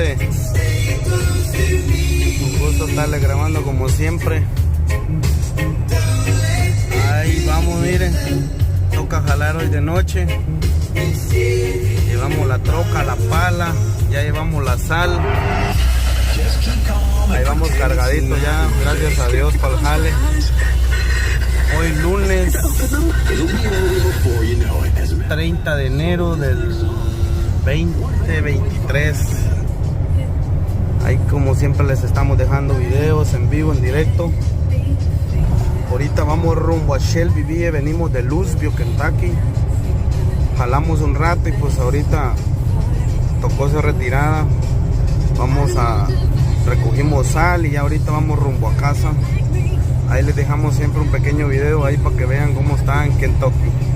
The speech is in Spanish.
gente. Un gusto estarle grabando como siempre. Ahí vamos, miren. Toca jalar hoy de noche. Llevamos la troca, la pala, ya llevamos la sal. Ahí vamos cargadito ya, gracias a Dios para el jale. Hoy lunes 30 de enero del 2023. Ahí como siempre les estamos dejando videos en vivo, en directo. Ahorita vamos rumbo a Shelbyville, venimos de Louisville, Kentucky. Jalamos un rato y pues ahorita tocó ser retirada. Recogimos sal y ya ahorita vamos rumbo a casa. Ahí les dejamos siempre un pequeño video ahí para que vean cómo está en Kentucky.